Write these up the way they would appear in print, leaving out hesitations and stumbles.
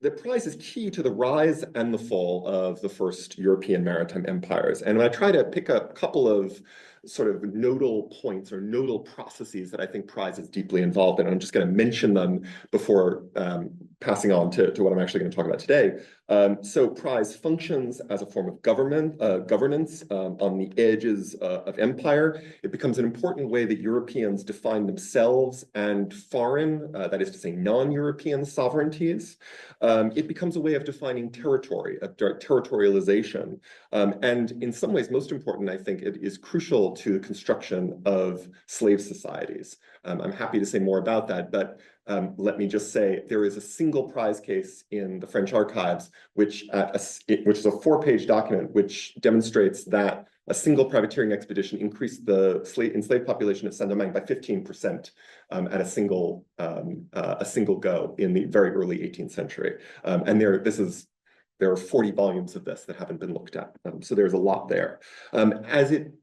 that prize is key to the rise and the fall of the first European maritime empires. And when I try to pick a couple of sort of nodal points or nodal processes that I think prize is deeply involved in, I'm just going to mention them before passing on to what I'm actually going to talk about today. So prize functions as a form of governance on the edges of empire. It becomes an important way that Europeans define themselves and foreign, that is to say, non-European sovereignties. It becomes a way of defining territory, of territorialization. And in some ways, most important, I think, it is crucial to the construction of slave societies. I'm happy to say more about that, but let me just say there is a single prize case in the French archives, which is a 4-page document, which demonstrates that a single privateering expedition increased the enslaved population of Saint-Domingue by 15% at a single go in the very early 18th century. And there are 40 volumes of this that haven't been looked at. So there's a lot there. As it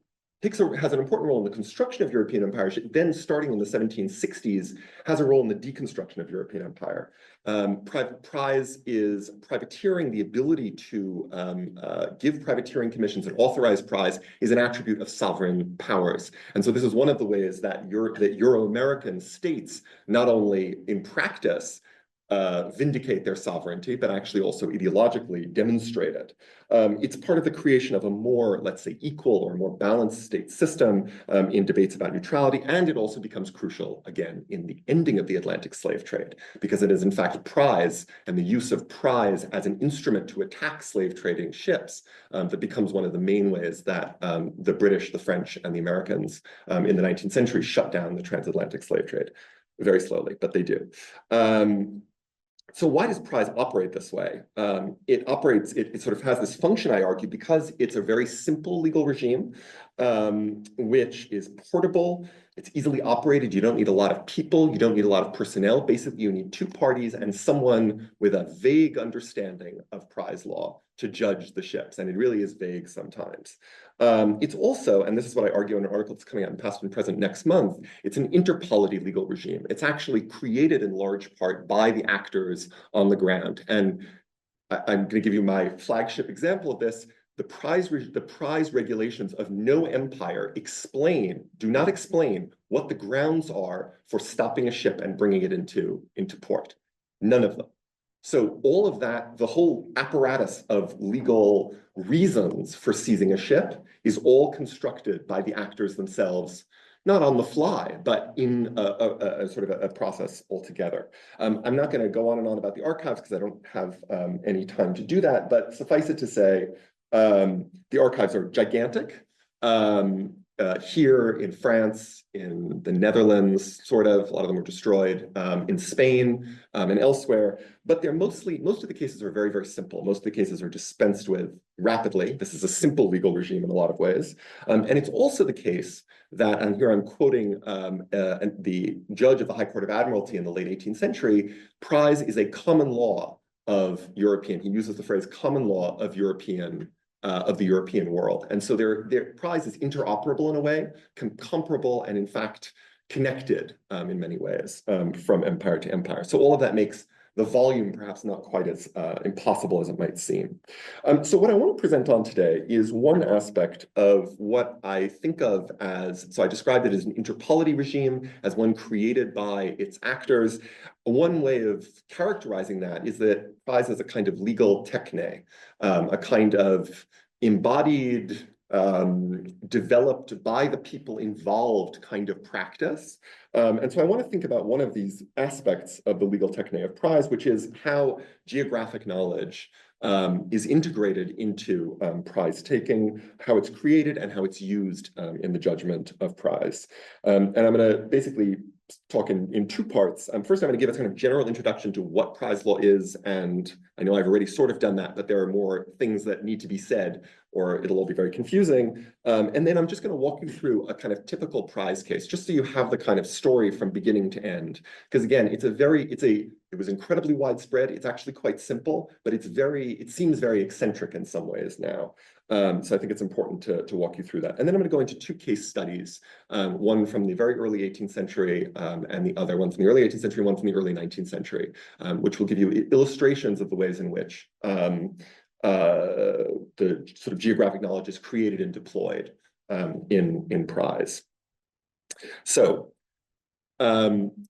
has an important role in the construction of European empires, then starting in the 1760s, has a role in the deconstruction of European empire. Prize is privateering. The ability to give privateering commissions and authorize prize is an attribute of sovereign powers. And so this is one of the ways that Euro-American states, not only in practice, vindicate their sovereignty, but actually also ideologically demonstrate it. It's part of the creation of a more, let's say, equal or more balanced state system in debates about neutrality, and it also becomes crucial, again, in the ending of the Atlantic slave trade, because it is in fact prize and the use of prize as an instrument to attack slave trading ships that becomes one of the main ways that the British, the French, and the Americans in the 19th century shut down the transatlantic slave trade. Very slowly, but they do. So why does prize operate this way? It sort of has this function, I argue, because it's a very simple legal regime, which is portable, it's easily operated, you don't need a lot of people, you don't need a lot of personnel. Basically, you need 2 parties and someone with a vague understanding of prize law to judge the ships, and it really is vague sometimes. It's also, and this is what I argue in an article that's coming out in Past and Present next month, it's an interpolity legal regime. It's actually created in large part by the actors on the ground. And I'm going to give you my flagship example of this. The prize regulations of no empire do not explain what the grounds are for stopping a ship and bringing it into port. None of them. So all of that, the whole apparatus of legal reasons for seizing a ship is all constructed by the actors themselves, not on the fly, but in a sort of a process altogether. I'm not going to go on and on about the archives because I don't have any time to do that, but suffice it to say, the archives are gigantic. Here in France, in the Netherlands, sort of, a lot of them were destroyed, in Spain and elsewhere, but most of the cases are very, very simple. Most of the cases are dispensed with rapidly. This is a simple legal regime in a lot of ways. And it's also the case that, and here I'm quoting the judge of the High Court of Admiralty in the late 18th century, prize is a common law of European, he uses the phrase common law of the European world. And so their prize is interoperable in a way, comparable, and in fact connected in many ways from empire to empire. So all of that makes the volume perhaps not quite as impossible as it might seem. So what I want to present on today is one aspect of what I think of as, so I described it as an interpolity regime, as one created by its actors. One way of characterizing that is that prize is a kind of legal techne, a kind of embodied, developed by the people involved kind of practice. And so I want to think about one of these aspects of the legal techne of prize, which is how geographic knowledge is integrated into prize taking, how it's created, and how it's used in the judgment of prize. And I'm going to basically talk in 2 parts. First, I'm going to give a kind of general introduction to what prize law is, and I know I've already sort of done that, but there are more things that need to be said, or it'll all be very confusing. And then I'm just going to walk you through a kind of typical prize case, just so you have the kind of story from beginning to end. Because again, it was incredibly widespread. It's actually quite simple, but it seems very eccentric in some ways now. So I think it's important to walk you through that. And then I'm going to go into two case studies, one from the very early 18th century and the other one from the early 18th century, one from the early 19th century, which will give you illustrations of the ways in which the sort of geographic knowledge is created and deployed in prize. So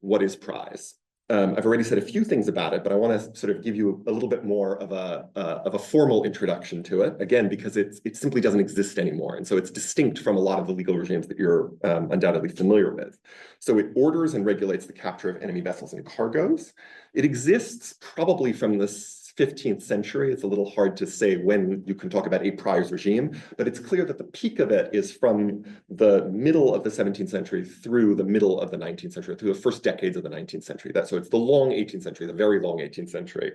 what is prize? I've already said a few things about it, but I want to sort of give you a little bit more of a formal introduction to it, again, because it simply doesn't exist anymore. And so it's distinct from a lot of the legal regimes that you're undoubtedly familiar with. So it orders and regulates the capture of enemy vessels and cargoes. It exists probably from the 15th century. It's a little hard to say when you can talk about a prize regime, but it's clear that the peak of it is from the middle of the 17th century through the middle of the 19th century, through the first decades of the 19th century. So it's the long 18th century, the very long 18th century,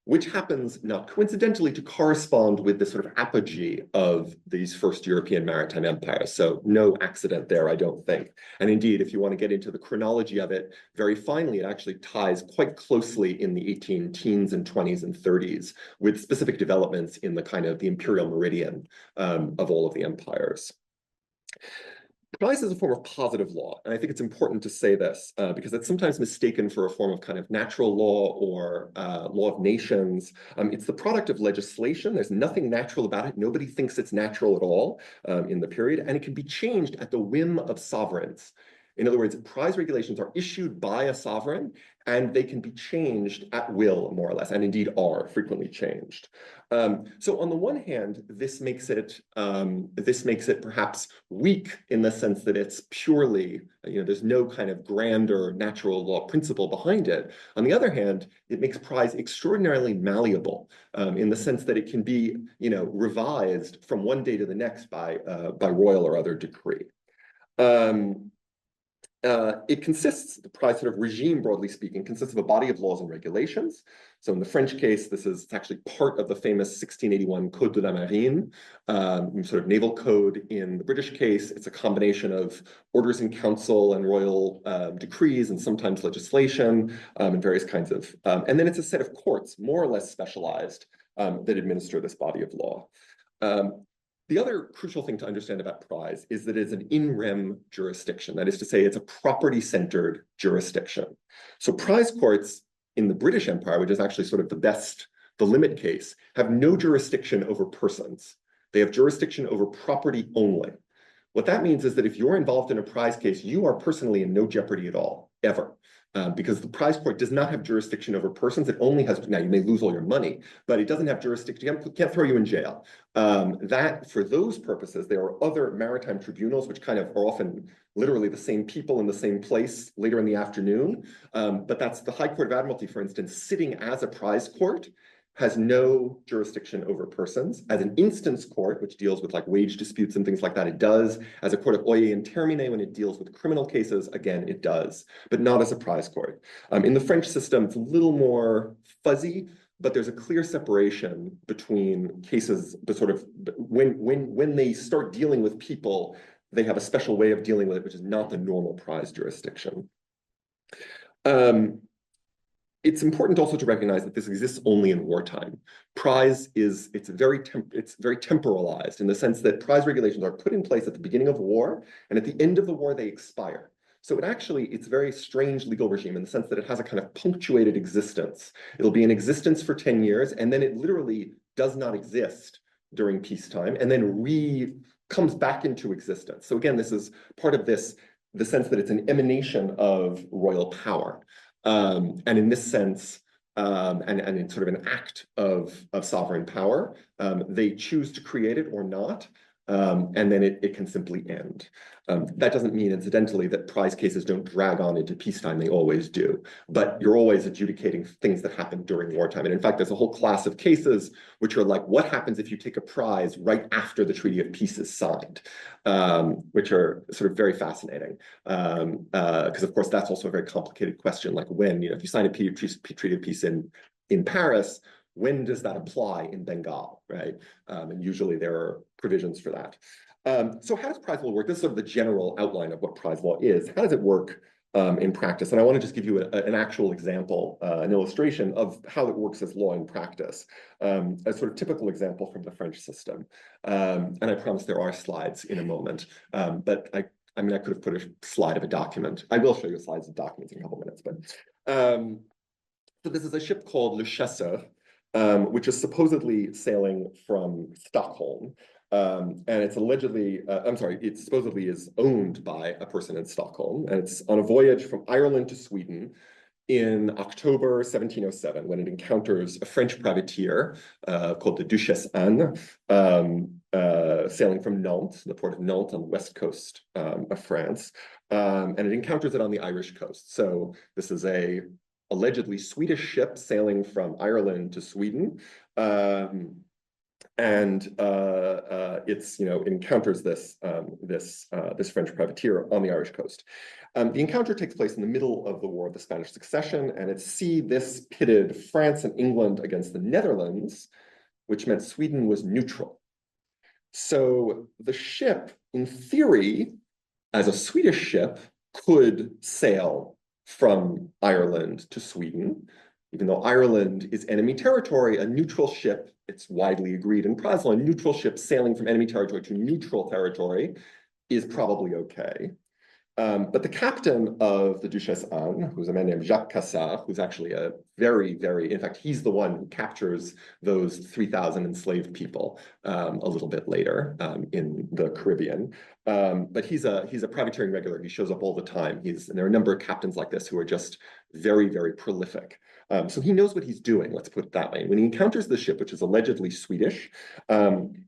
which happens not coincidentally to correspond with the sort of apogee of these first European maritime empires. So no accident there, I don't think. And indeed, if you want to get into the chronology of it, very finely, it actually ties quite closely in the 18 teens and 20s and 30s with specific developments in the kind of the imperial meridian of all of the empires. Prize is a form of positive law, and I think it's important to say this because it's sometimes mistaken for a form of kind of natural law or law of nations. It's the product of legislation. There's nothing natural about it. Nobody thinks it's natural at all in the period, and it can be changed at the whim of sovereigns. In other words, prize regulations are issued by a sovereign, and they can be changed at will, more or less, and indeed are frequently changed. So on the one hand, this makes it perhaps weak in the sense that it's purely, there's no kind of grander natural law principle behind it. On the other hand, it makes prize extraordinarily malleable in the sense that it can be, revised from one day to the next by royal or other decree. It consists, the prize sort of regime, broadly speaking, consists of a body of laws and regulations. So in the French case, it's actually part of the famous 1681 Code de la Marine, sort of naval code. In the British case, it's a combination of orders in council and royal decrees and sometimes legislation and various kinds of, and then it's a set of courts, more or less specialized, that administer this body of law. The other crucial thing to understand about prize is that it's an in rem jurisdiction. That is to say, it's a property-centered jurisdiction. So prize courts in the British Empire, which is actually sort of the limit case, have no jurisdiction over persons. They have jurisdiction over property only. What that means is that if you're involved in a prize case, you are personally in no jeopardy at all, ever. Because the prize court does not have jurisdiction over persons. It only has, now you may lose all your money, but it doesn't have jurisdiction, it can't throw you in jail. That, for those purposes, there are other maritime tribunals, which kind of are often literally the same people in the same place later in the afternoon. But that's the High Court of Admiralty, for instance, sitting as a prize court, has no jurisdiction over persons. As an instance court, which deals with like wage disputes and things like that, it does. As a court of oyer and termine, when it deals with criminal cases, again, it does, but not as a prize court. In the French system, it's a little more fuzzy, but there's a clear separation between cases, but sort of when they start dealing with people, they have a special way of dealing with it, which is not the normal prize jurisdiction. It's important also to recognize that this exists only in wartime. Prize it's very temporalized in the sense that prize regulations are put in place at the beginning of war, and at the end of the war they expire. So it's a very strange legal regime in the sense that it has a kind of punctuated existence. It'll be in existence for 10 years, and then it literally does not exist during peacetime, and then comes back into existence. So again, this is part of the sense that it's an emanation of royal power. And in this sense, and in sort of an act of sovereign power, they choose to create it or not, and then it can simply end. That doesn't mean, incidentally, that prize cases don't drag on into peacetime. They always do. But you're always adjudicating things that happen during wartime. And in fact, there's a whole class of cases which are like, what happens if you take a prize right after the Treaty of Peace is signed, which are sort of very fascinating. Because, of course, that's also a very complicated question. Like when, if you sign a Treaty of Peace in Paris, when does that apply in Bengal, right? And usually there are provisions for that. So how does prize law work? This is sort of the general outline of what prize law is. How does it work in practice. And I want to just give you an actual example, an illustration of how it works as law in practice, a sort of typical example from the French system. And I promise there are slides in a moment, but I mean, I could have put a slide of a document. I will show you slides of documents in a couple minutes, but so this is a ship called Le Chasseur, which is supposedly sailing from Stockholm. And it's allegedly, it supposedly is owned by a person in Stockholm. And it's on a voyage from Ireland to Sweden in October 1707, when it encounters a French privateer called the Duchesse Anne, sailing from Nantes, the port of Nantes on the west coast of France. And it encounters it on the Irish coast. So this is a allegedly Swedish ship sailing from Ireland to Sweden. And it's, it encounters this French privateer on the Irish coast. The encounter takes place in the middle of the War of the Spanish Succession, and this pitted France and England against the Netherlands, which meant Sweden was neutral. So the ship, in theory, as a Swedish ship, could sail from Ireland to Sweden. Even though Ireland is enemy territory, a neutral ship, it's widely agreed in Praslin, a neutral ship sailing from enemy territory to neutral territory is probably okay. But the captain of the Duchesse Anne, who's a man named Jacques Cassard, who's actually a in fact, he's the one who captures those 3,000 enslaved people a little bit later in the Caribbean. But he's a privateering regular. He shows up all the time. And there are a number of captains like this who are just very, very prolific. So he knows what he's doing, let's put it that way. When he encounters the ship, which is allegedly Swedish,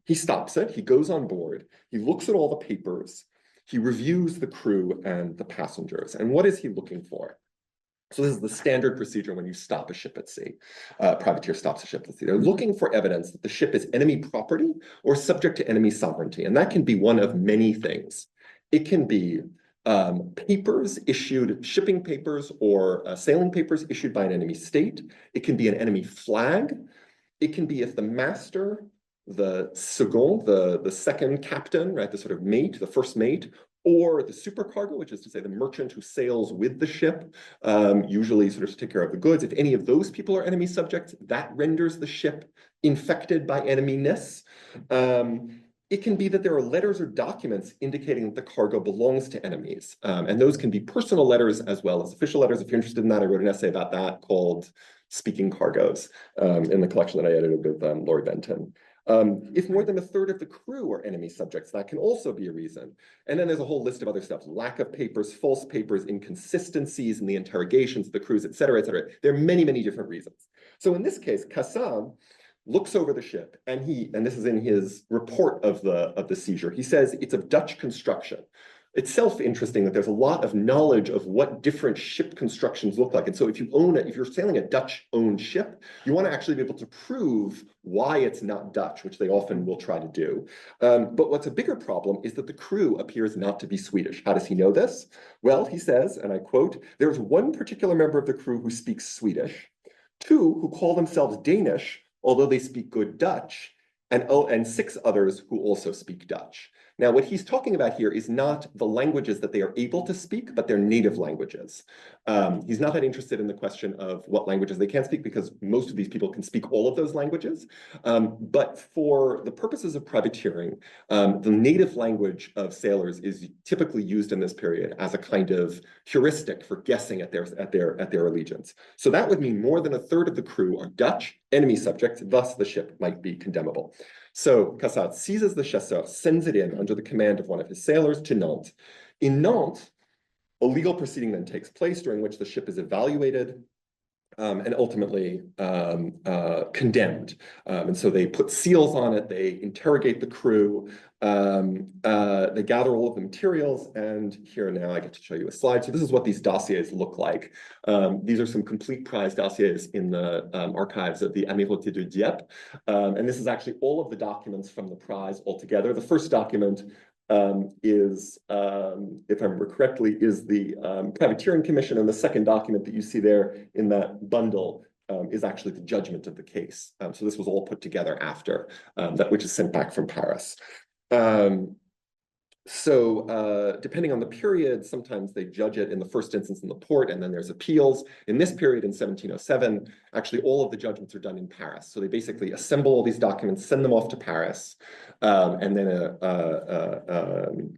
he stops it, he goes on board, he looks at all the papers, he reviews the crew and the passengers. And what is he looking for? So this is the standard procedure when you stop a ship at sea. Privateer stops a ship at sea. They're looking for evidence that the ship is enemy property or subject to enemy sovereignty. And that can be one of many things. It can be papers issued, shipping papers or sailing papers issued by an enemy state. It can be an enemy flag. It can be if the master, the second, the second captain, right, the sort of mate, the first mate, or the supercargo, which is to say the merchant who sails with the ship, usually sort of to take care of the goods. If any of those people are enemy subjects, that renders the ship infected by eneminess. It can be that there are letters or documents indicating that the cargo belongs to enemies. And those can be personal letters as well as official letters. If you're interested in that, I wrote an essay about that called Speaking Cargoes in the collection that I edited with Laurie Benton. If more than a third of the crew are enemy subjects, that can also be a reason. And then there's a whole list of other stuff: lack of papers, false papers, inconsistencies in the interrogations of the crews, et cetera, et cetera. There are many, many different reasons. So in this case, Cassard looks over the ship, and this is in his report of the seizure, he says it's of Dutch construction. Itself interesting that there's a lot of knowledge of what different ship constructions look like. And so if you're sailing a Dutch-owned ship, you want to actually be able to prove why it's not Dutch, which they often will try to do. But what's a bigger problem is that the crew appears not to be Swedish. How does he know this? Well, he says, and I quote, "There's one particular member of the crew who speaks Swedish, two who call themselves Danish, although they speak good Dutch, and 6 others who also speak Dutch." Now, what he's talking about here is not the languages that they are able to speak, but their native languages. He's not that interested in the question of what languages they can speak, because most of these people can speak all of those languages. But for the purposes of privateering, the native language of sailors is typically used in this period as a kind of heuristic for guessing at their allegiance. So that would mean more than a third of the crew are Dutch, enemy subjects, thus the ship might be condemnable. So Cassard seizes the Chasseur, sends it in under the command of one of his sailors to Nantes. In Nantes, a legal proceeding then takes place during which the ship is evaluated and ultimately condemned. And so they put seals on it, they interrogate the crew, they gather all of the materials, and here now I get to show you a slide. So this is what these dossiers look like. These are some complete prize dossiers in the archives of the Amirauté de Dieppe. And this is actually all of the documents from the prize altogether. The first document is, if I remember correctly, is the privateering commission, and the second document that you see there in that bundle is actually the judgment of the case. So this was all put together after, which is sent back from Paris. Depending on the period, sometimes they judge it in the first instance in the port, and then there's appeals. In this period, in 1707, actually all of the judgments are done in Paris. So they basically assemble all these documents, send them off to Paris, and then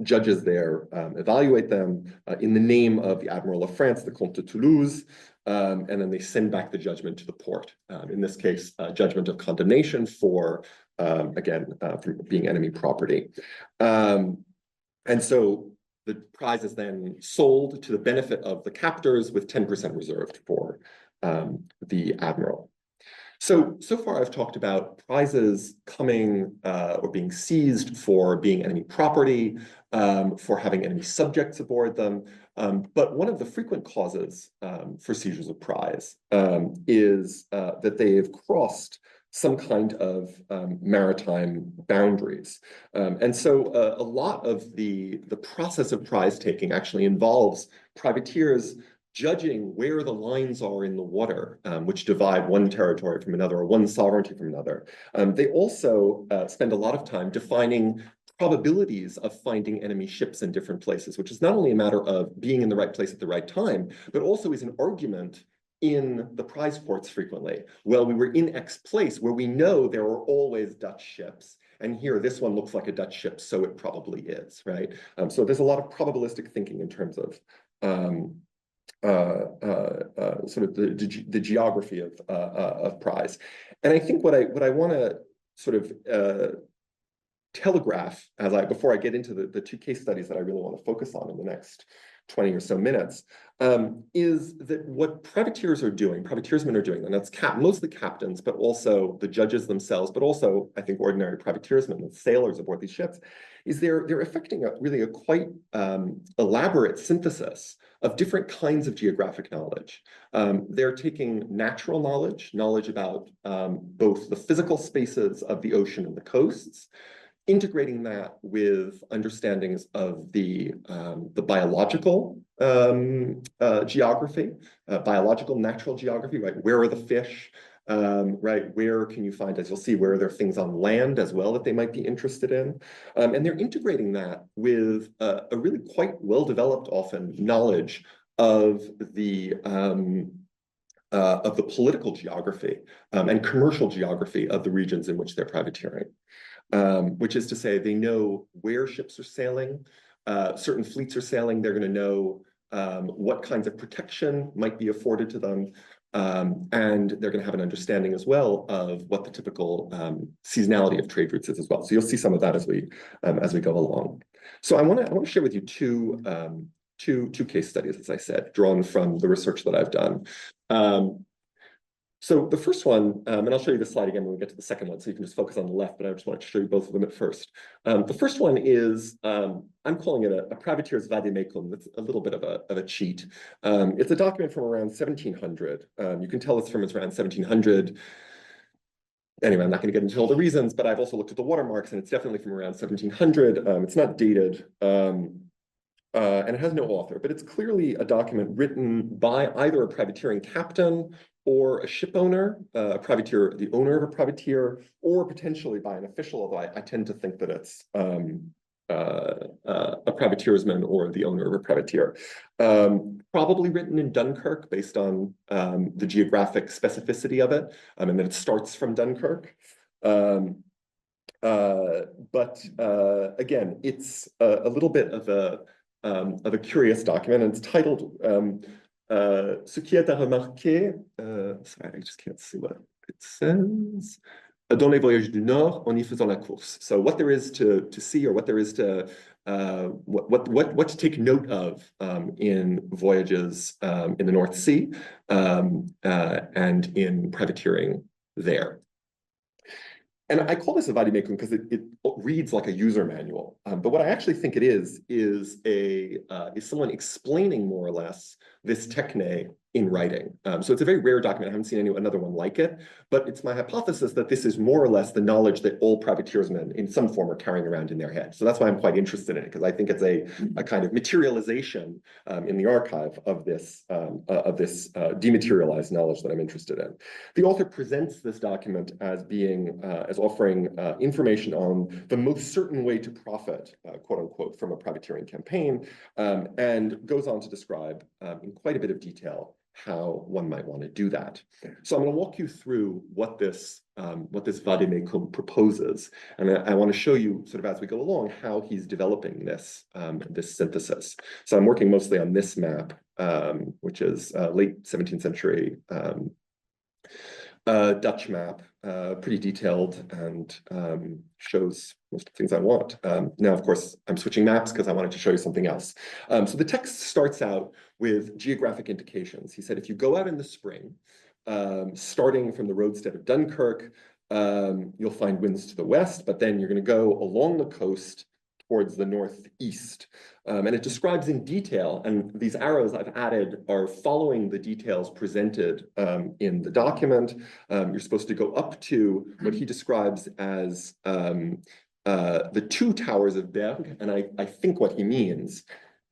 judges there evaluate them in the name of the Admiral of France, the Comte de Toulouse, and then they send back the judgment to the port. In this case, judgment of condemnation for, again, for being enemy property. And so the prize is then sold to the benefit of the captors with 10% reserved for the admiral. So far I've talked about prizes coming or being seized for being enemy property, for having enemy subjects aboard them. But one of the frequent causes for seizures of prize is that they have crossed some kind of maritime boundaries. And so a lot of the process of prize taking actually involves privateers judging where the lines are in the water, which divide one territory from another or one sovereignty from another. They also spend a lot of time defining probabilities of finding enemy ships in different places, which is not only a matter of being in the right place at the right time, but also is an argument in the prize courts frequently. Well, we were in X place where we know there are always Dutch ships. And here, this one looks like a Dutch ship, so it probably is, right? So there's a lot of probabilistic thinking in terms of sort of the geography of prize. And I think what I want to sort of telegraph before I get into the two case studies that I really want to focus on in the next 20 or so minutes, is that what privateersmen are doing, and that's mostly captains, but also the judges themselves, but also, I think, ordinary privateersmen and sailors aboard these ships, is they're effecting really a quite elaborate synthesis of different kinds of geographic knowledge. They're taking natural knowledge about both the physical spaces of the ocean and the coasts, integrating that with understandings of the biological geography, biological natural geography, right? Where are the fish? Right, where can you find, as you'll see, where are there things on land as well that they might be interested in? And they're integrating that with a really quite well-developed, often, knowledge of the political geography and commercial geography of the regions in which they're privateering. Which is to say, they know where ships are sailing, certain fleets are sailing, they're going to know what kinds of protection might be afforded to them, and they're going to have an understanding as well of what the typical seasonality of trade routes is as well. So you'll see some of that as we go along. So I want to share with you two case studies, as I said, drawn from the research that I've done. So the first one, and I'll show you the slide again when we get to the second one, so you can just focus on the left, but I just want to show you both of them at first. The first one is, I'm calling it a privateer's vademecum. That's a little bit of a cheat. It's a document from around 1700. You can tell it's from around 1700. Anyway, I'm not going to get into all the reasons, but I've also looked at the watermarks, and it's definitely from around 1700. It's not dated. And it has no author, but it's clearly a document written by either a privateering captain or a ship owner, a privateer, the owner of a privateer, or potentially by an official, although I tend to think that it's a privateersman or the owner of a privateer. Probably written in Dunkirk based on the geographic specificity of it, and then it starts from Dunkirk. But again, it's a little bit of a curious document, and it's titled Ce qui est à remarquer, sorry, I just can't see what it says. Dans les voyages du Nord, en y faisant la course. So what there is to see, or what there is to what to take note of in voyages in the North Sea and in privateering there. And I call this a vademecum because it reads like a user manual. But what I actually think it is someone explaining more or less this techne in writing. So it's a very rare document. I haven't seen another one like it, but it's my hypothesis that this is more or less the knowledge that all privateersmen in some form are carrying around in their head. So that's why I'm quite interested in it, because I think it's a kind of materialization in the archive of this dematerialized knowledge that I'm interested in. The author presents this document as as offering information on the most certain way to profit, quote unquote, from a privateering campaign, and goes on to describe in quite a bit of detail how one might want to do that. So I'm going to walk you through what this vademecum proposes, and I want to show you sort of as we go along how he's developing this synthesis. So I'm working mostly on this map, which is late 17th century Dutch map, pretty detailed and shows most of the things I want. Now, of course, I'm switching maps because I wanted to show you something else. So the text starts out with geographic indications. He said, if you go out in the spring, starting from the roadstead of Dunkirk, you'll find winds to the west, but then you're going to go along the coast towards the northeast. And it describes in detail, and these arrows I've added are following the details presented in the document. You're supposed to go up to what he describes as the two towers of Berg, and I think what he means,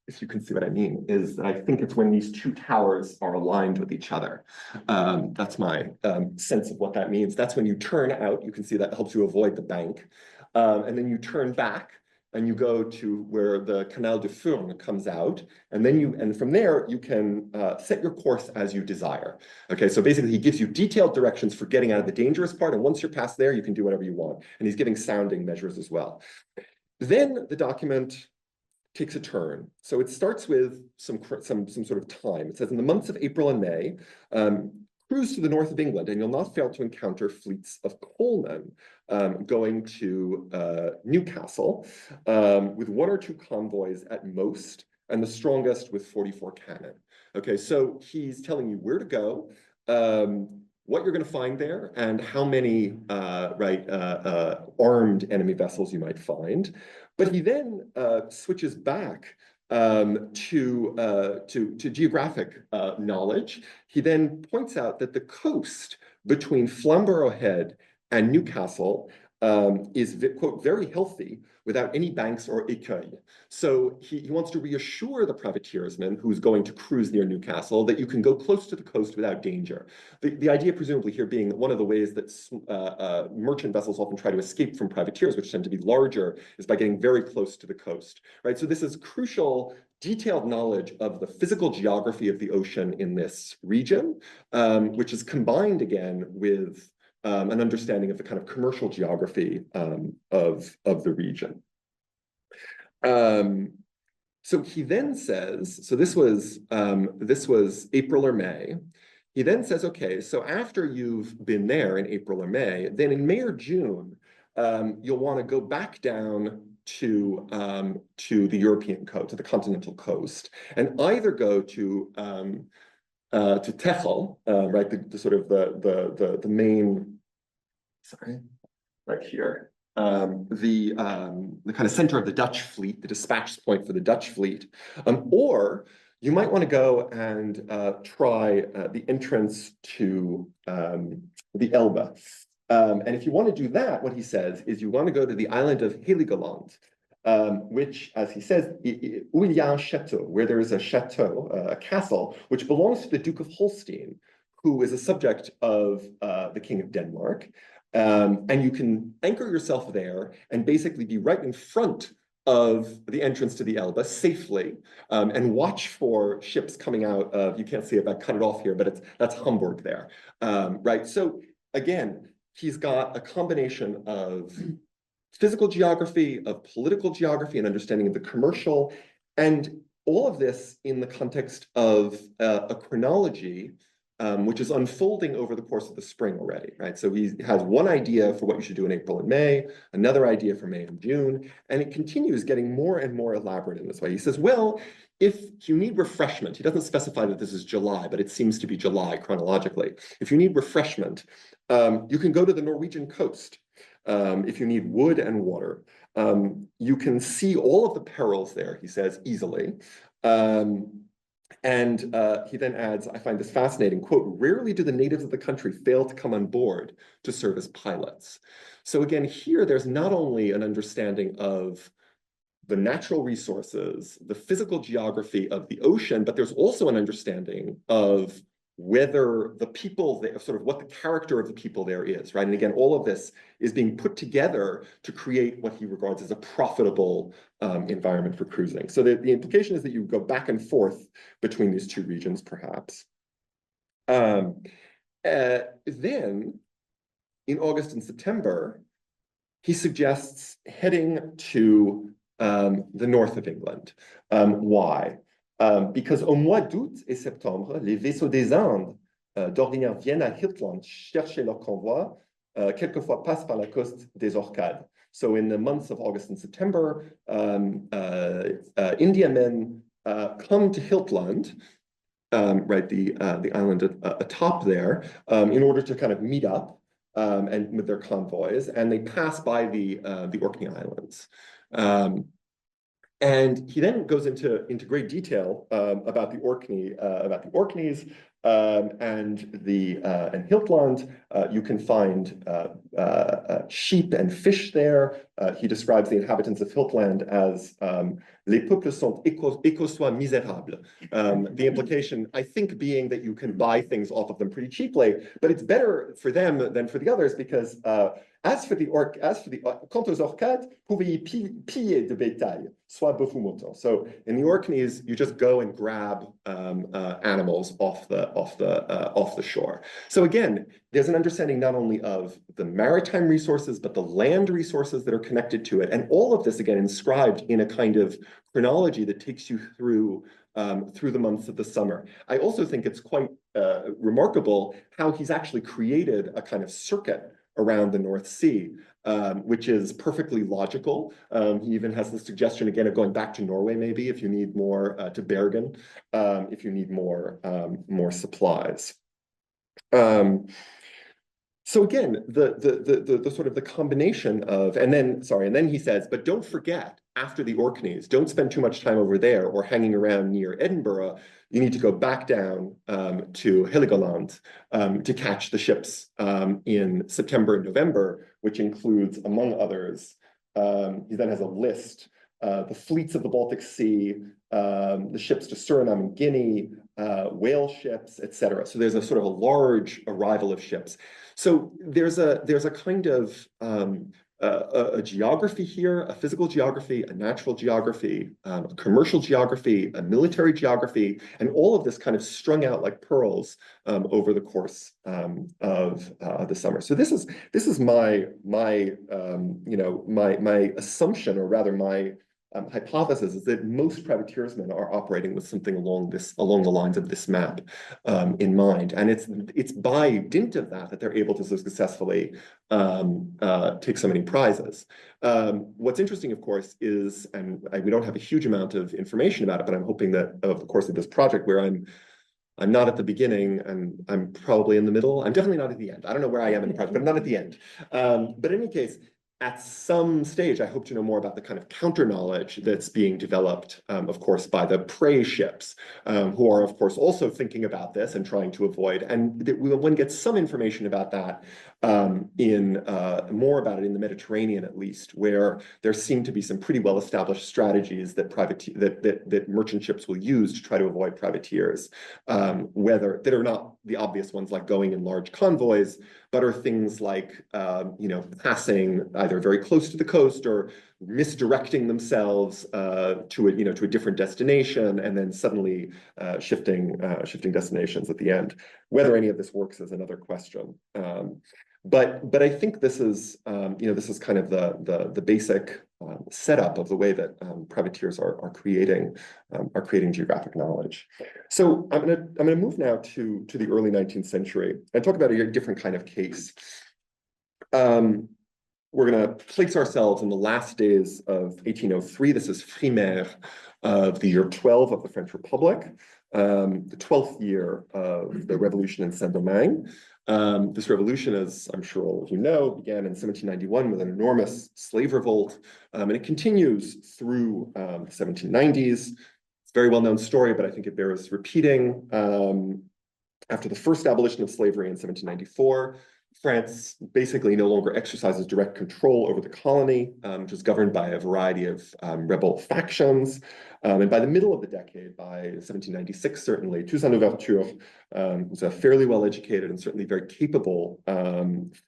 if you can see what I mean, is that I think it's when these two towers are aligned with each other. That's my sense of what that means. That's when you turn out, you can see that helps you avoid the bank, and then you turn back, and you go to where the Canal de Fourne comes out, and from there you can set your course as you desire. Okay, so basically he gives you detailed directions for getting out of the dangerous part, and once you're past there, you can do whatever you want. And he's giving sounding measures as well. Then the document takes a turn. So it starts with some sort of time. It says in the months of April and May, cruise to the north of England, and you'll not fail to encounter fleets of coalmen going to Newcastle with 1 or 2 convoys at most, and the strongest with 44 cannon. Okay, so he's telling you where to go, what you're going to find there, and how many armed enemy vessels you might find. But he then switches back to geographic knowledge. He then points out that the coast between Flamborough Head and Newcastle is, quote, very healthy without any banks or écueils. So he wants to reassure the privateersman who's going to cruise near Newcastle that you can go close to the coast without danger. The idea presumably here being that one of the ways that merchant vessels often try to escape from privateers, which tend to be larger, is by getting very close to the coast, right? So this is crucial, detailed knowledge of the physical geography of the ocean in this region, which is combined again with an understanding of the kind of commercial geography of the region. So he then says, so this was April or May. He then says, okay, so after you've been there in April or May, then in May or June, you'll want to go back down to the European coast, to the continental coast, and either go to Texel, right, the sort of the main, sorry, right here, the kind of center of the Dutch fleet, the dispatch point for the Dutch fleet, or you might want to go and try the entrance to the Elbe. And if you want to do that, what he says is you want to go to the island of Heligoland, which, as he says, où il y a un château, where there is a chateau, a castle, which belongs to the Duke of Holstein, who is a subject of the King of Denmark. And you can anchor yourself there and basically be right in front of the entrance to the Elbe safely, and watch for ships coming out of, you can't see it, I cut it off here, but that's Hamburg there, right? So again, he's got a combination of physical geography, of political geography, and understanding of the commercial, and all of this in the context of a chronology which is unfolding over the course of the spring already, right? So he has one idea for what you should do in April and May, another idea for May and June, and it continues getting more and more elaborate in this way. He says, well, if you need refreshment, he doesn't specify that this is July, but it seems to be July chronologically. If you need refreshment, you can go to the Norwegian coast. If you need wood and water, you can see all of the perils there, he says, easily. And he then adds, I find this fascinating, quote, rarely do the natives of the country fail to come on board to serve as pilots. So again, here there's not only an understanding of the natural resources, the physical geography of the ocean, but there's also an understanding of whether the people there, sort of what the character of the people there is, right? And again, all of this is being put together to create what he regards as a profitable environment for cruising. So the implication is that you go back and forth between these two regions, perhaps. Then, in August and September, he suggests heading to the north of England. Why? Because au mois d'août et septembre, les vaisseaux des Indes d'ordinaire viennent à Hitland chercher leur convoi, quelquefois passent par la côte des Orcades. So in the months of August and September, Indiamen come to Hitland, right, the island atop there, in order to kind of meet up and with their convoys, and they pass by the Orkney Islands. And he then goes into great detail about the Orkneys and Hiltland. You can find sheep and fish there. He describes the inhabitants of Hiltland as les peuples sont écossois misérables. The implication, I think, being that you can buy things off of them pretty cheaply, but it's better for them than for the others because quant aux Orcades, pouvez y piller de bétail, soit bœuf ou mouton. So in the Orkneys, you just go and grab animals off the shore. So again, there's an understanding not only of the maritime resources, but the land resources that are connected to it. And all of this, again, inscribed in a kind of chronology that takes you through the months of the summer. I also think it's quite remarkable how he's actually created a kind of circuit around the North Sea, which is perfectly logical. He even has the suggestion, again, of going back to Norway, maybe, if you need more to Bergen, if you need more supplies. So again, the sort of the combination of, and then he says, but don't forget, after the Orkneys, don't spend too much time over there or hanging around near Edinburgh. You need to go back down to Heligoland to catch the ships in September and November, which includes, among others, he then has a list, the fleets of the Baltic Sea, the ships to Suriname and Guinea, whale ships, etc. So there's a sort of a large arrival of ships. So there's a kind of a geography here, a physical geography, a natural geography, a commercial geography, a military geography, and all of this kind of strung out like pearls over the course of the summer. So this is my assumption, or rather my hypothesis, is that most privateersmen are operating with something along the lines of this map in mind, and it's by dint of that they're able to so successfully take so many prizes. What's interesting, of course, is, and we don't have a huge amount of information about it, but I'm hoping that over the course of this project, where I'm not at the beginning and I'm probably in the middle. I'm definitely not at the end. I don't know where I am in the project, but I'm not at the end. But in any case, at some stage, I hope to know more about the kind of counter knowledge that's being developed, of course, by the prey ships, who are, of course, also thinking about this and trying to avoid. And one gets some information about that more about it in the Mediterranean, at least, where there seem to be some pretty well-established strategies that merchant ships will use to try to avoid privateers, whether that are not the obvious ones like going in large convoys, but are things like passing either very close to the coast or misdirecting themselves to a different destination, and then suddenly shifting destinations at the end. Whether any of this works is another question. But I think this is kind of the basic setup of the way that privateers are creating geographic knowledge. So I'm gonna move now to the early 19th century and talk about a different kind of case. We're going to place ourselves in the last days of 1803. This is Frimaire of the year 12 of the French Republic, the 12th year of the revolution in Saint-Domingue. This revolution, as I'm sure all of you know, began in 1791 with an enormous slave revolt, and it continues through the 1790s. It's a very well-known story, but I think it bears repeating. After the first abolition of slavery in 1794, France basically no longer exercises direct control over the colony, which is governed by a variety of rebel factions. And by the middle of the decade, by 1796 certainly, Toussaint Louverture, who's a fairly well-educated and certainly very capable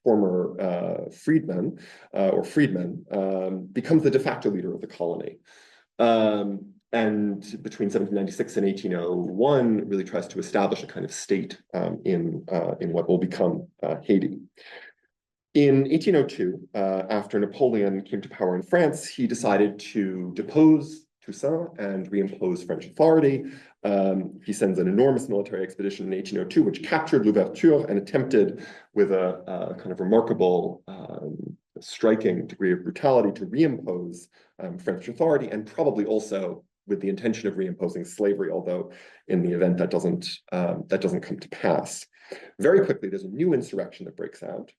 former freedman, becomes the de facto leader of the colony. And between 1796 and 1801, really tries to establish a kind of state in what will become Haiti. In 1802, after Napoleon came to power in France, he decided to depose Toussaint and reimpose French authority. He sends an enormous military expedition in 1802, which captured Louverture and attempted, with a kind of remarkable, striking degree of brutality, to reimpose French authority, and probably also with the intention of reimposing slavery, although in the event that doesn't come to pass. Very quickly, there's a new insurrection that breaks out.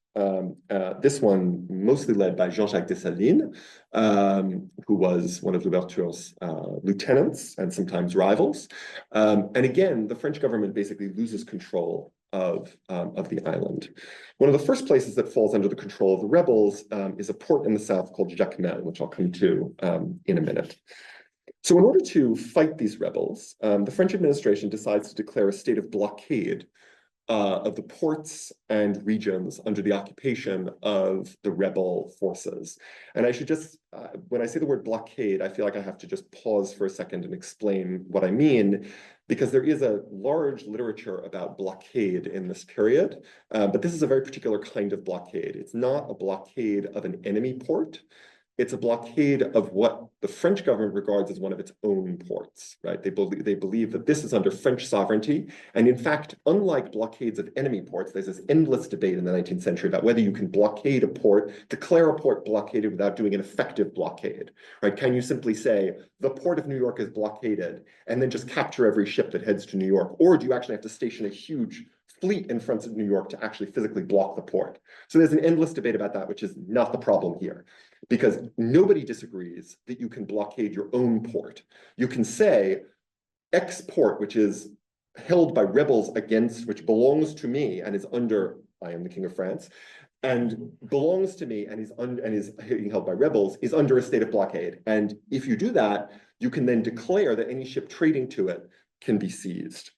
This one mostly led by Jean-Jacques Dessalines, who was one of Louverture's lieutenants and sometimes rivals. And again, the French government basically loses control of the island. One of the first places that falls under the control of the rebels is a port in the south called Jacmel, which I'll come to in a minute. So in order to fight these rebels, the French administration decides to declare a state of blockade of the ports and regions under the occupation of the rebel forces. And I should just, when I say the word blockade, I feel like I have to just pause for a second and explain what I mean, because there is a large literature about blockade in this period, but this is a very particular kind of blockade. It's not a blockade of an enemy port. It's a blockade of what the French government regards as one of its own ports, right? They believe that this is under French sovereignty. And in fact, unlike blockades of enemy ports, there's this endless debate in the 19th century about whether you can blockade a port, declare a port blockaded without doing an effective blockade, right? Can you simply say, the port of New York is blockaded, and then just capture every ship that heads to New York? Or do you actually have to station a huge fleet in front of New York to actually physically block the port? So there's an endless debate about that, which is not the problem here, because nobody disagrees that you can blockade your own port. You can say, X port, which is held by rebels against, which belongs to me and is under, I am the King of France, and belongs to me and is being held by rebels, is under a state of blockade. And if you do that, you can then declare that any ship trading to it can be seized.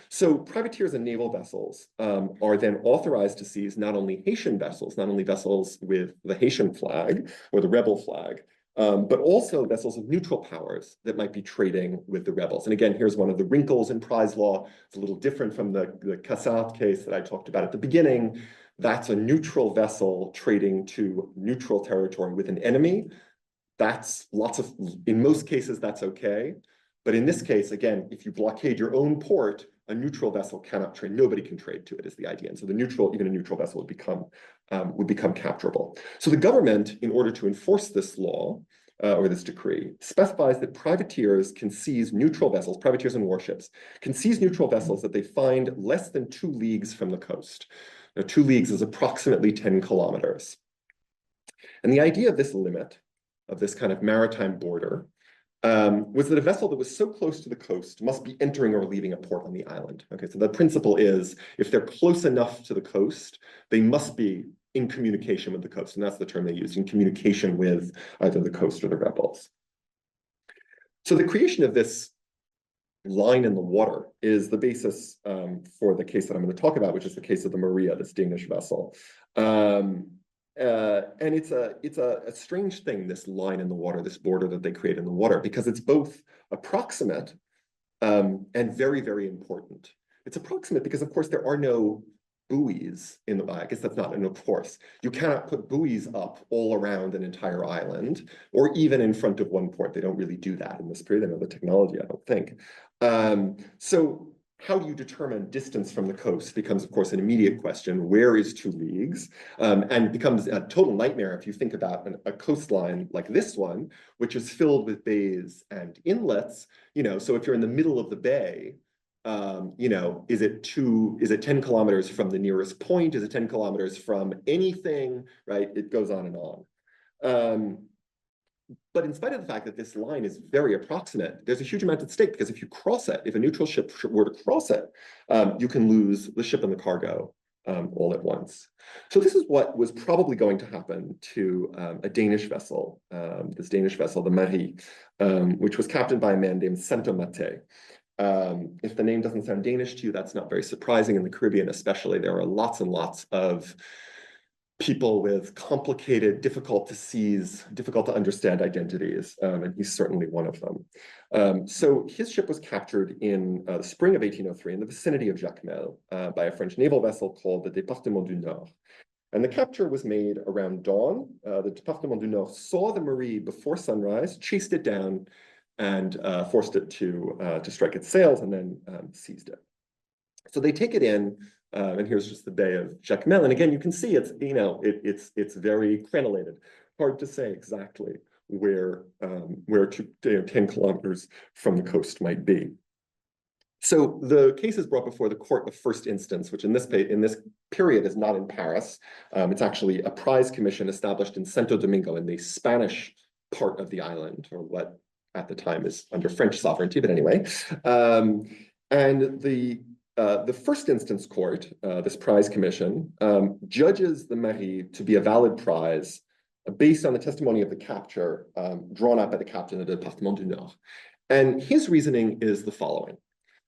So privateers and naval vessels are then authorized to seize not only Haitian vessels, not only vessels with the Haitian flag or the rebel flag, but also vessels of neutral powers that might be trading with the rebels. And again, here's one of the wrinkles in prize law. It's a little different from the Cassat case that I talked about at the beginning. That's a neutral vessel trading to neutral territory with an enemy. That's in most cases, that's okay. But in this case, again, if you blockade your own port, a neutral vessel cannot trade. Nobody can trade to it is the idea. And so even a neutral vessel would become capturable. So the government, in order to enforce this law or this decree, specifies that privateers can seize neutral vessels, privateers and warships, can seize neutral vessels that they find less than 2 leagues from the coast. Now, 2 leagues is approximately 10 kilometers. And the idea of this limit, of this kind of maritime border, was that a vessel that was so close to the coast must be entering or leaving a port on the island. Okay, so the principle is, if they're close enough to the coast, they must be in communication with the coast. And that's the term they used, in communication with either the coast or the rebels. So the creation of this line in the water is the basis for the case that I'm going to talk about, which is the case of the Maria, this Danish vessel. And it's a strange thing, this line in the water, this border that they create in the water, because it's both approximate and very, very important. It's approximate because, of course, there are no buoys in the, I guess that's not, of course, you cannot put buoys up all around an entire island or even in front of one port. They don't really do that in this period. They don't have the technology, I don't think. So how do you determine distance from the coast becomes, of course, an immediate question. Where is 2 leagues? And becomes a total nightmare if you think about a coastline like this one, which is filled with bays and inlets. So if you're in the middle of the bay, is it 10 kilometers from the nearest point? Is it 10 kilometers from anything, right? It goes on and on. But in spite of the fact that this line is very approximate, there's a huge amount at stake, because if you cross it, if a neutral ship were to cross it, you can lose the ship and the cargo all at once. So this is what was probably going to happen to a Danish vessel, this Danish vessel, the Marie, which was captained by a man named Saint-Omer. If the name doesn't sound Danish to you, that's not very surprising. In the Caribbean especially, there are lots and lots of people with complicated, difficult to seize, difficult to understand identities, and he's certainly one of them. So his ship was captured in the spring of 1803 in the vicinity of Jacmel by a French naval vessel called the Département du Nord. And the capture was made around dawn. The Département du Nord saw the Marie before sunrise, chased it down, and forced it to strike its sails, and then seized it. So they take it in, and here's just the Bay of Jacmel. And again, you can see it's, it's very crenellated. Hard to say exactly where 10 kilometers from the coast might be. So the case is brought before the court of first instance, which in this period is not in Paris. It's actually a prize commission established in Santo Domingo in the Spanish part of the island, or what at the time is under French sovereignty, but anyway. And the first instance court, this prize commission, judges the Marie to be a valid prize based on the testimony of the capture drawn up by the captain of the Département du Nord. And his reasoning is the following.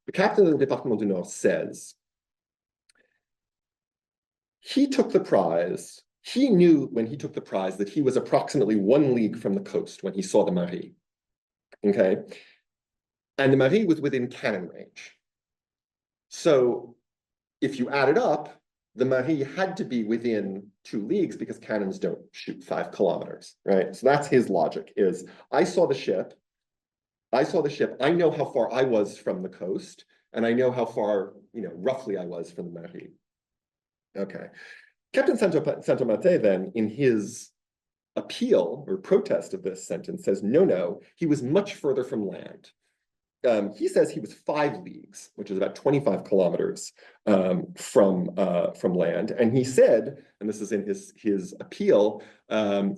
The captain of the Département du Nord says, he took the prize, he knew when he took the prize that he was approximately 1 league from the coast when he saw the Marie, okay? And the Marie was within cannon range. So if you add it up, the Marie had to be within 2 leagues because cannons don't shoot 5 kilometers, right? So that's his logic, is I saw the ship, I know how far I was from the coast, and I know how far, roughly I was from the Marie. Okay. Captain Saint-Omer then, in his appeal or protest of this sentence, says, no, he was much further from land. He says he was 5 leagues, which is about 25 kilometers from land. And he said, and this is in his appeal,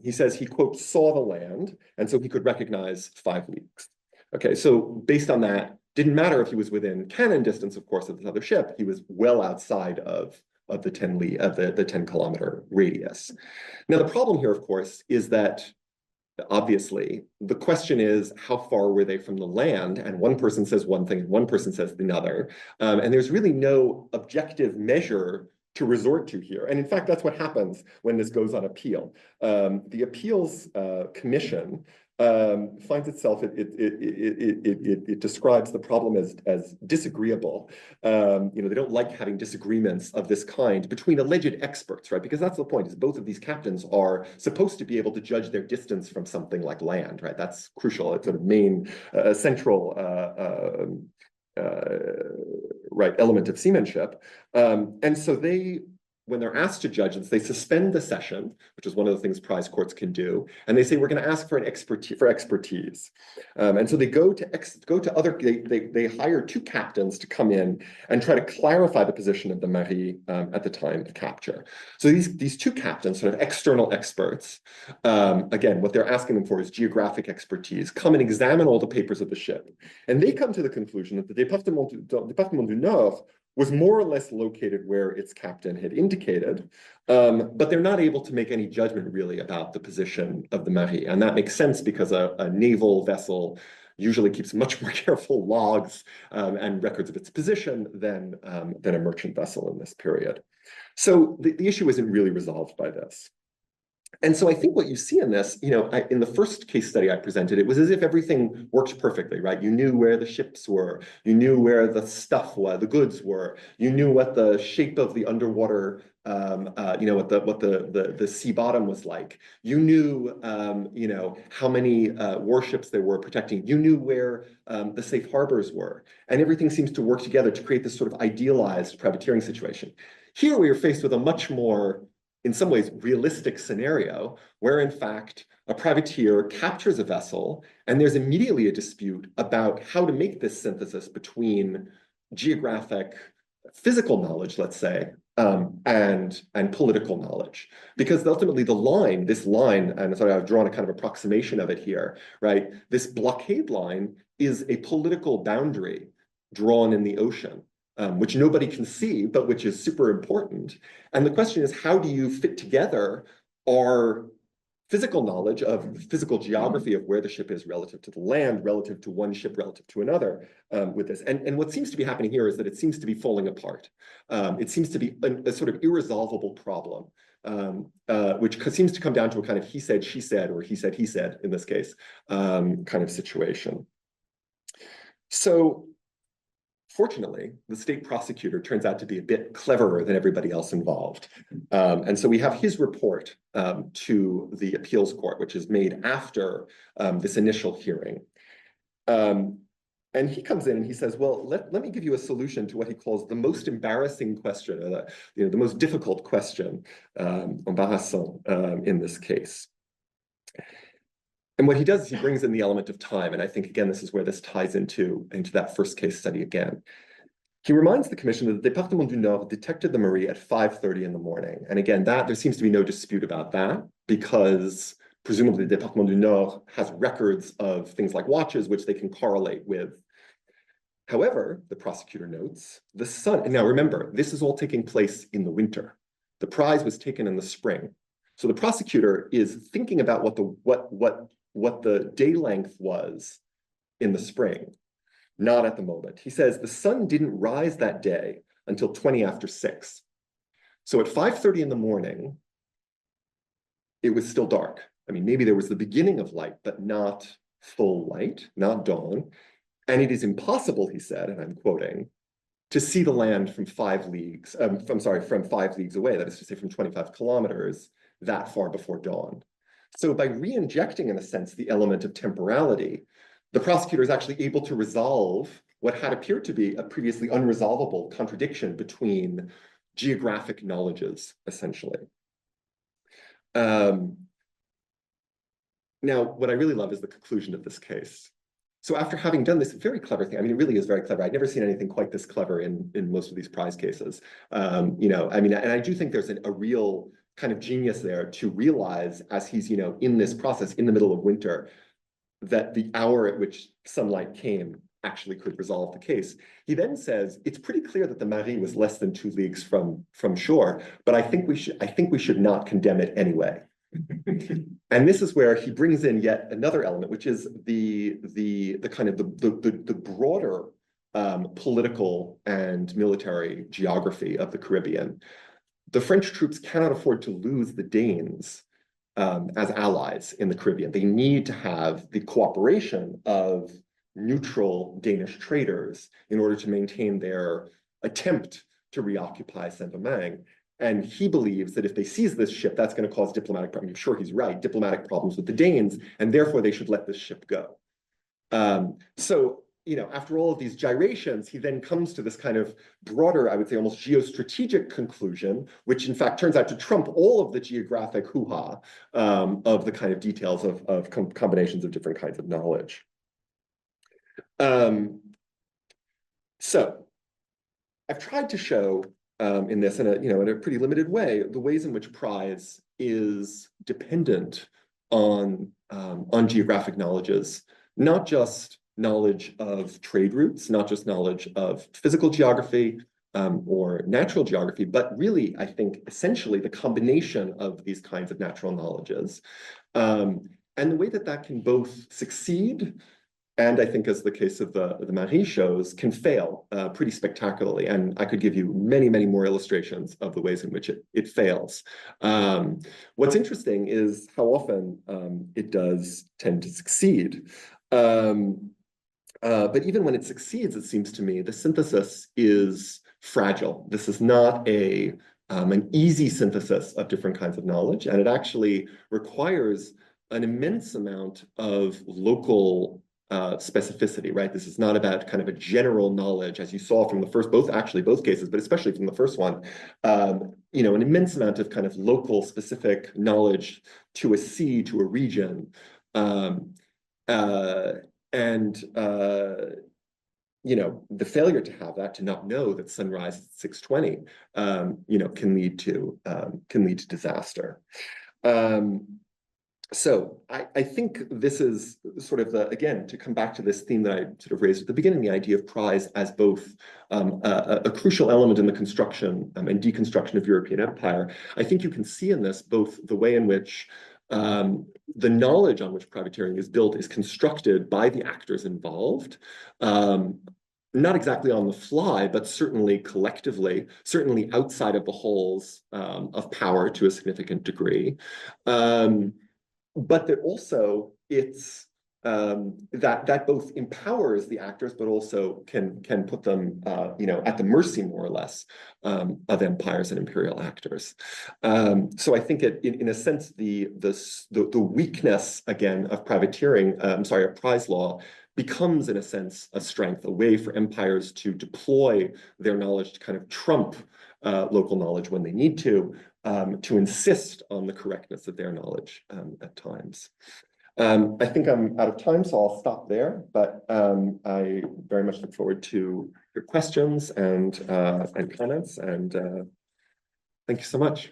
he says he, quote, saw the land, and so he could recognize 5 leagues. Okay, so based on that, didn't matter if he was within cannon distance, of course, of this other ship. He was well outside of the 10 kilometer radius. Now, the problem here, of course, is that obviously, the question is, how far were they from the land? And one person says one thing, and one person says another. And there's really no objective measure to resort to here. And in fact, that's what happens when this goes on appeal. The appeals commission finds itself, it describes the problem as disagreeable. They don't like having disagreements of this kind between alleged experts, right? Because that's the point, is both of these captains are supposed to be able to judge their distance from something like land, right? That's crucial. It's a main, central right, element of seamanship. And so when they're asked to judge this, they suspend the session, which is one of the things prize courts can do, and they say we're going to ask for expertise. And so they they hire 2 captains to come in and try to clarify the position of the Marie at the time of capture. So these 2 captains, sort of external experts, again, what they're asking them for is geographic expertise, come and examine all the papers of the ship, and they come to the conclusion that the Département du Nord was more or less located where its captain had indicated, but they're not able to make any judgment really about the position of the Marie. And that makes sense because a naval vessel usually keeps much more careful logs and records of its position than a merchant vessel in this period. So the issue isn't really resolved by this. And so I think what you see in this, in the first case study I presented, it was as if everything worked perfectly, right? You knew where the ships were, you knew where the stuff was, the goods were, you knew what the shape of the underwater, what the sea bottom was like. You knew, how many warships there were protecting. You knew where the safe harbors were, and everything seems to work together to create this sort of idealized privateering situation. Here we are faced with a much more, in some ways, realistic scenario where, in fact, a privateer captures a vessel and there's immediately a dispute about how to make this synthesis between geographic, physical knowledge, let's say, and political knowledge. Because ultimately this line, and sorry, I've drawn a kind of approximation of it here, right? This blockade line is a political boundary drawn in the ocean, which nobody can see, but which is super important. And the question is, how do you fit together our physical knowledge of physical geography of where the ship is relative to the land, relative to one ship, relative to another with this. And what seems to be happening here is that it seems to be falling apart. It seems to be a sort of irresolvable problem, which seems to come down to a kind of he said, she said, or he said, in this case, kind of situation. So fortunately, the state prosecutor turns out to be a bit cleverer than everybody else involved. And so we have his report to the appeals court, which is made after this initial hearing. And he comes in and he says, well, let me give you a solution to what he calls the most embarrassing question, or the most difficult question, embarrassant, in this case. And what he does is he brings in the element of time. And I think, again, this is where this ties into that first case study again. He reminds the commission that the Département du Nord detected the Marie at 5:30 in the morning. And again, there seems to be no dispute about that, because presumably the Département du Nord has records of things like watches, which they can correlate with. However, the prosecutor notes, the sun, and now remember, this is all taking place in the winter. The prize was taken in the spring. So the prosecutor is thinking about what the day length was in the spring, not at the moment. He says the sun didn't rise that day until 20 after 6. So at 5:30 in the morning, it was still dark. I mean, maybe there was the beginning of light, but not full light, not dawn. And it is impossible, he said, and I'm quoting, to see the land from 5 leagues, from 5 leagues away, that is to say from 25 kilometers, that far before dawn. So by re-injecting, in a sense, the element of temporality, the prosecutor is actually able to resolve what had appeared to be a previously unresolvable contradiction between geographic knowledges, essentially. Now, what I really love is the conclusion of this case. So after having done this very clever thing, I mean, it really is very clever. I'd never seen anything quite this clever in most of these prize cases. I mean, and I do think there's a real kind of genius there to realize, as he's, in this process, in the middle of winter, that the hour at which sunlight came actually could resolve the case. He then says, it's pretty clear that the Marie was less than 2 leagues from shore, but I think we should not condemn it anyway. And this is where he brings in yet another element, which is the kind of the broader political and military geography of the Caribbean. The French troops cannot afford to lose the Danes as allies in the Caribbean. They need to have the cooperation of neutral Danish traders in order to maintain their attempt to reoccupy Saint-Domingue. And he believes that if they seize this ship, that's going to cause diplomatic problems. I'm sure he's right, diplomatic problems with the Danes, and therefore they should let this ship go. So, after all of these gyrations, he then comes to this kind of broader, I would say almost geostrategic conclusion, which in fact turns out to trump all of the geographic hoo-ha of the kind of details of combinations of different kinds of knowledge. So I've tried to show in this, in a pretty limited way, the ways in which prize is dependent on geographic knowledges, not just knowledge of trade routes, not just knowledge of physical geography or natural geography, but really, I think, essentially the combination of these kinds of natural knowledges. And the way that can both succeed and, I think, as the case of the Marie shows, can fail pretty spectacularly. And I could give you many, many more illustrations of the ways in which it fails. What's interesting is how often it does tend to succeed. But even when it succeeds, it seems to me, the synthesis is fragile. This is not an easy synthesis of different kinds of knowledge, and it actually requires an immense amount of local specificity, right? This is not about kind of a general knowledge, as you saw from the first, both cases, but especially from the first one, an immense amount of kind of local specific knowledge to a sea, to a region. the failure to have that, to not know that sunrise at 6:20, can lead to disaster. So I think this is sort of again, to come back to this theme that I sort of raised at the beginning, the idea of prize as both a crucial element in the construction and deconstruction of European empire. I think you can see in this both the way in which the knowledge on which privateering is built is constructed by the actors involved, not exactly on the fly, but certainly collectively, certainly outside of the halls of power to a significant degree. But that also it's that both empowers the actors, but also can put them, at the mercy, more or less, of empires and imperial actors. So I think in a sense, the weakness again of privateering, of prize law, becomes in a sense a strength, a way for empires to deploy their knowledge to kind of trump local knowledge when they need to insist on the correctness of their knowledge at times. I think I'm out of time, so I'll stop there, but I very much look forward to your questions and comments, and thank you so much.